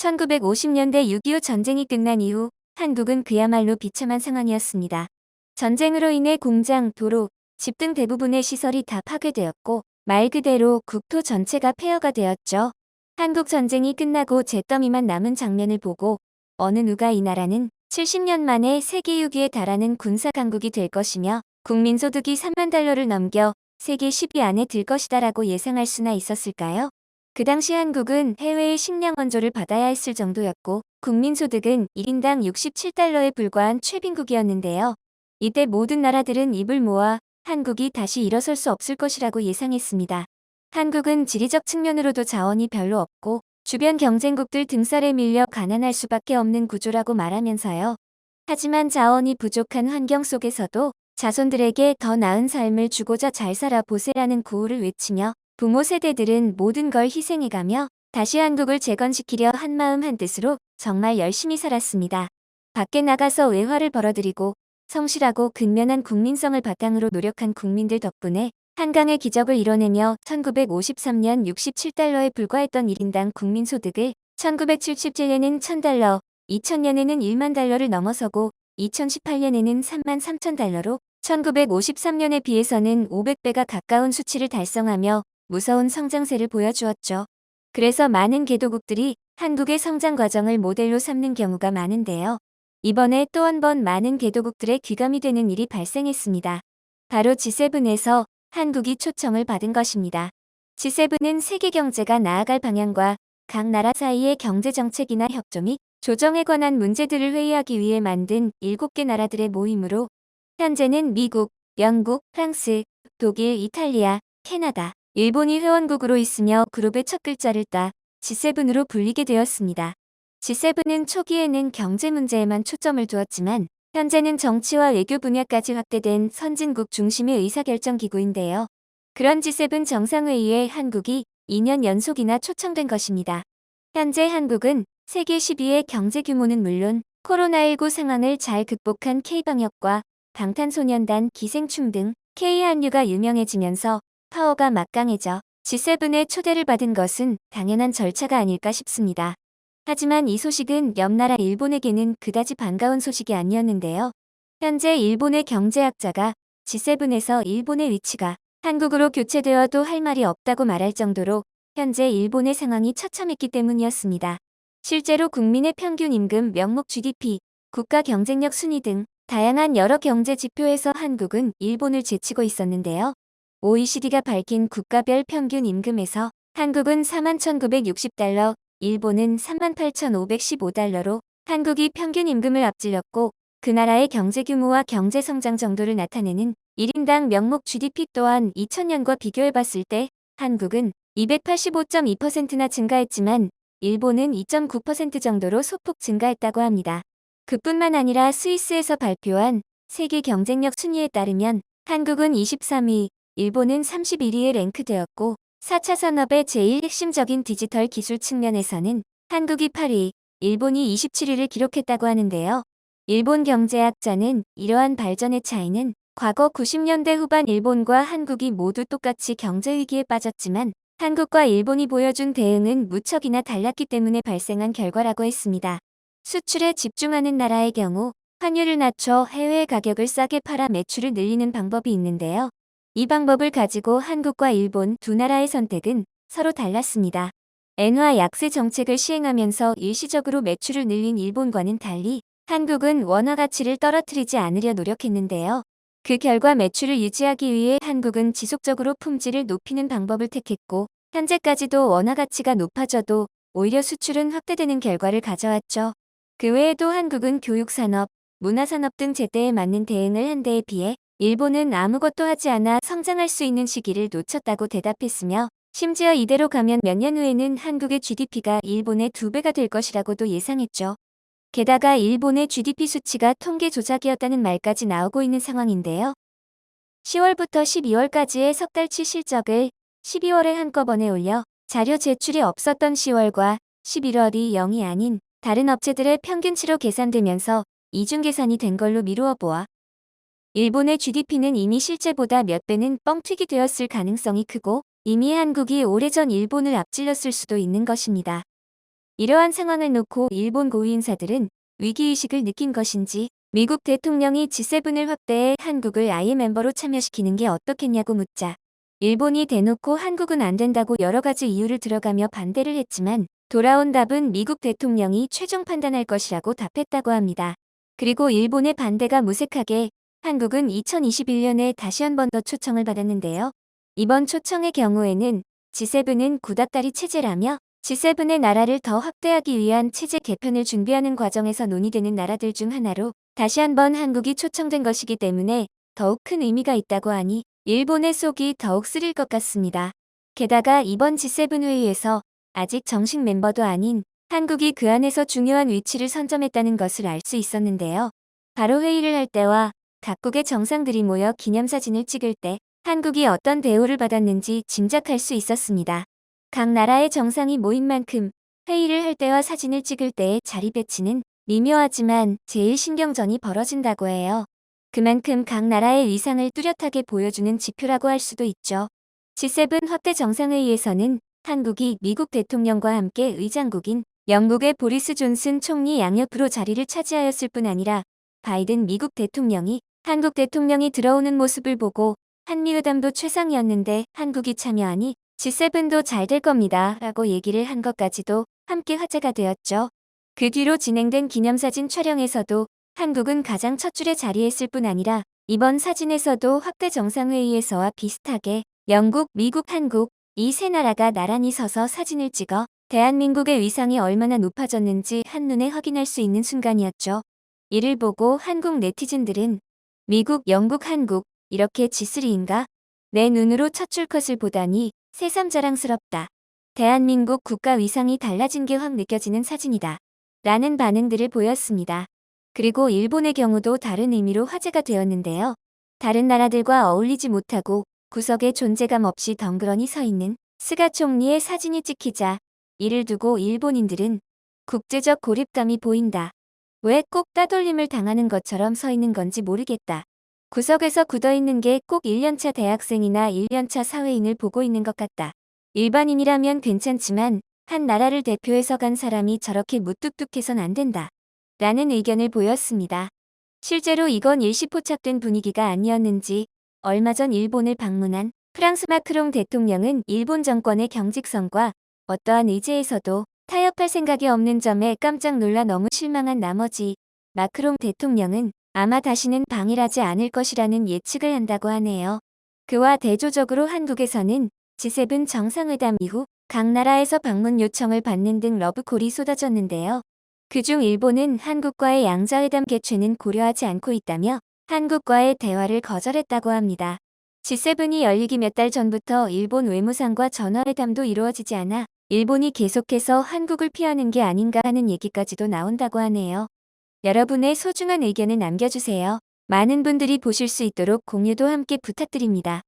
1950년대 6.25 전쟁이 끝난 이후 한국은 그야말로 비참한 상황이었습니다. 전쟁으로 인해 공장, 도로, 집 등 대부분의 시설이 다 파괴되었고 말 그대로 국토 전체가 폐허가 되었죠. 한국 전쟁이 끝나고 잿더미만 남은 장면을 보고 어느 누가 이 나라는 70년 만에 세계 6위에 달하는 군사 강국이 될 것이며 국민소득이 3만 달러를 넘겨 세계 10위 안에 들 것이다라고 예상할 수나 있었을까요? 그 당시 한국은 해외의 식량 원조를 받아야 했을 정도였고 국민소득은 1인당 67달러에 불과한 최빈국이었는데요. 이때 모든 나라들은 입을 모아 한국이 다시 일어설 수 없을 것이라고 예상했습니다. 한국은 지리적 측면으로도 자원이 별로 없고 주변 경쟁국들 등살에 밀려 가난할 수밖에 없는 구조라고 말하면서요. 하지만 자원이 부족한 환경 속에서도 자손들에게 더 나은 삶을 주고자 잘 살아 보세라는 구호를 외치며 부모 세대들은 모든 걸 희생해가며 다시 한국을 재건시키려 한마음 한뜻으로 정말 열심히 살았습니다. 밖에 나가서 외화를 벌어들이고 성실하고 근면한 국민성을 바탕으로 노력한 국민들 덕분에 한강의 기적을 이뤄내며 1953년 67달러에 불과했던 1인당 국민소득을 1977년에는 1000달러, 2000년에는 1만 달러를 넘어서고 2018년에는 3만 3천 달러로 1953년에 비해서는 500배가 가까운 수치를 달성하며 무서운 성장세를 보여주었죠. 그래서 많은 개도국들이 한국의 성장 과정을 모델로 삼는 경우가 많은데요. 이번에 또 한 번 많은 개도국들의 귀감이 되는 일이 발생했습니다. 바로 G7에서 한국이 초청을 받은 것입니다. G7은 세계 경제가 나아갈 방향과 각 나라 사이의 경제정책이나 협조 및 조정에 관한 문제들을 회의하기 위해 만든 7개 나라들의 모임으로 현재는 미국, 영국, 프랑스, 독일, 이탈리아, 캐나다, 일본이 회원국으로 있으며 그룹의 첫 글자를 따 G7으로 불리게 되었습니다. G7은 초기에는 경제 문제에만 초점을 두었지만 현재는 정치와 외교 분야까지 확대된 선진국 중심의 의사결정 기구인데요. 그런 G7 정상회의에 한국이 2년 연속이나 초청된 것입니다. 현재 한국은 세계 10위의 경제 규모는 물론 코로나19 상황을 잘 극복한 K방역과 방탄소년단, 기생충 등 K한류가 유명해지면서 파워가 막강해져 G7의 초대를 받은 것은 당연한 절차가 아닐까 싶습니다. 하지만 이 소식은 옆나라 일본에게는 그다지 반가운 소식이 아니었는데요. 현재 일본의 경제학자가 G7에서 일본의 위치가 한국으로 교체되어도 할 말이 없다고 말할 정도로 현재 일본의 상황이 처참했기 때문이었습니다. 실제로 국민의 평균 임금, 명목 GDP, 국가 경쟁력 순위 등 다양한 여러 경제 지표에서 한국은 일본을 제치고 있었는데요. OECD가 밝힌 국가별 평균 임금에서 한국은 41,960달러, 일본은 38,515달러로 한국이 평균 임금을 앞질렀고 그 나라의 경제 규모와 경제 성장 정도를 나타내는 1인당 명목 GDP 또한 2000년과 비교해봤을 때 한국은 285.2%나 증가했지만 일본은 2.9% 정도로 소폭 증가했다고 합니다. 그뿐만 아니라 스위스에서 발표한 세계 경쟁력 순위에 따르면 한국은 23위, 일본은 31위에 랭크되었고 4차 산업의 제일 핵심적인 디지털 기술 측면에서는 한국이 8위, 일본이 27위를 기록했다고 하는데요. 일본 경제학자는 이러한 발전의 차이는 과거 90년대 후반 일본과 한국이 모두 똑같이 경제위기에 빠졌지만 한국과 일본이 보여준 대응은 무척이나 달랐기 때문에 발생한 결과라고 했습니다. 수출에 집중하는 나라의 경우 환율을 낮춰 해외 가격을 싸게 팔아 매출을 늘리는 방법이 있는데요. 이 방법을 가지고 한국과 일본 두 나라의 선택은 서로 달랐습니다. 엔화 약세 정책을 시행하면서 일시적으로 매출을 늘린 일본과는 달리 한국은 원화 가치를 떨어뜨리지 않으려 노력했는데요. 그 결과 매출을 유지하기 위해 한국은 지속적으로 품질을 높이는 방법을 택했고 현재까지도 원화 가치가 높아져도 오히려 수출은 확대되는 결과를 가져왔죠. 그 외에도 한국은 교육산업, 문화산업 등 제때에 맞는 대응을 한 데에 비해 일본은 아무것도 하지 않아 성장할 수 있는 시기를 놓쳤다고 대답했으며 심지어 이대로 가면 몇 년 후에는 한국의 GDP가 일본의 2배가 될 것이라고도 예상했죠. 게다가 일본의 GDP 수치가 통계 조작이었다는 말까지 나오고 있는 상황인데요. 10월부터 12월까지의 석 달치 실적을 12월에 한꺼번에 올려 자료 제출이 없었던 10월과 11월이 0이 아닌 다른 업체들의 평균치로 계산되면서 이중계산이 된 걸로 미루어 보아 일본의 GDP는 이미 실제보다 몇 배는 뻥튀기 되었을 가능성이 크고 이미 한국이 오래전 일본을 앞질렀을 수도 있는 것입니다. 이러한 상황을 놓고 일본 고위 인사들은 위기의식을 느낀 것인지 미국 대통령이 G7을 확대해 한국을 아예 멤버로 참여시키는 게 어떻겠냐고 묻자 일본이 대놓고 한국은 안 된다고 여러 가지 이유를 들어가며 반대를 했지만 돌아온 답은 미국 대통령이 최종 판단할 것이라고 답했다고 합니다. 그리고 일본의 반대가 무색하게 한국은 2021년에 다시 한 번 더 초청을 받았는데요. 이번 초청의 경우에는 G7은 구닥다리 체제라며 G7의 나라를 더 확대하기 위한 체제 개편을 준비하는 과정에서 논의되는 나라들 중 하나로 다시 한번 한국이 초청된 것이기 때문에 더욱 큰 의미가 있다고 하니 일본의 속이 더욱 쓰릴 것 같습니다. 게다가 이번 G7 회의에서 아직 정식 멤버도 아닌 한국이 그 안에서 중요한 위치를 선점했다는 것을 알 수 있었는데요. 바로 회의를 할 때와 각국의 정상들이 모여 기념사진을 찍을 때 한국이 어떤 대우를 받았는지 짐작할 수 있었습니다. 각 나라의 정상이 모인 만큼 회의를 할 때와 사진을 찍을 때의 자리 배치는 미묘하지만 제일 신경전이 벌어진다고 해요. 그만큼 각 나라의 위상을 뚜렷하게 보여주는 지표라고 할 수도 있죠. G7 확대 정상회의에서는 한국이 미국 대통령과 함께 의장국인 영국의 보리스 존슨 총리 양옆으로 자리를 차지하였을 뿐 아니라 바이든 미국 대통령이 한국 대통령이 들어오는 모습을 보고 한미회담도 최상이었는데 한국이 참여하니 G7도 잘 될 겁니다 라고 얘기를 한 것까지도 함께 화제가 되었죠. 그 뒤로 진행된 기념사진 촬영에서도 한국은 가장 첫 줄에 자리했을 뿐 아니라 이번 사진에서도 확대 정상회의에서와 비슷하게 영국, 미국, 한국 이 세 나라가 나란히 서서 사진을 찍어 대한민국의 위상이 얼마나 높아졌는지 한눈에 확인할 수 있는 순간이었죠. 이를 보고 한국 네티즌들은 미국, 영국, 한국 이렇게 G3인가? 내 눈으로 첫 줄 컷을 보다니 새삼 자랑스럽다. 대한민국 국가 위상이 달라진 게 확 느껴지는 사진이다. 라는 반응들을 보였습니다. 그리고 일본의 경우도 다른 의미로 화제가 되었는데요. 다른 나라들과 어울리지 못하고 구석에 존재감 없이 덩그러니 서 있는 스가 총리의 사진이 찍히자 이를 두고 일본인들은 국제적 고립감이 보인다. 왜 꼭 따돌림을 당하는 것처럼 서 있는 건지 모르겠다. 구석에서 굳어있는 게 꼭 1년차 대학생이나 1년차 사회인을 보고 있는 것 같다. 일반인이라면 괜찮지만 한 나라를 대표해서 간 사람이 저렇게 무뚝뚝해선 안 된다. 라는 의견을 보였습니다. 실제로 이건 일시포착된 분위기가 아니었는지 얼마 전 일본을 방문한 프랑스 마크롱 대통령은 일본 정권의 경직성과 어떠한 의제에서도 타협할 생각이 없는 점에 깜짝 놀라 너무 실망한 나머지 마크롱 대통령은 아마 다시는 방일하지 않을 것이라는 예측을 한다고 하네요. 그와 대조적으로 한국에서는 G7 정상회담 이후 각 나라에서 방문 요청을 받는 등 러브콜이 쏟아졌는데요. 그중 일본은 한국과의 양자회담 개최는 고려하지 않고 있다며 한국과의 대화를 거절했다고 합니다. G7이 열리기 몇 달 전부터 일본 외무상과 전화회담도 이루어지지 않아 일본이 계속해서 한국을 피하는 게 아닌가 하는 얘기까지도 나온다고 하네요. 여러분의 소중한 의견을 남겨주세요. 많은 분들이 보실 수 있도록 공유도 함께 부탁드립니다.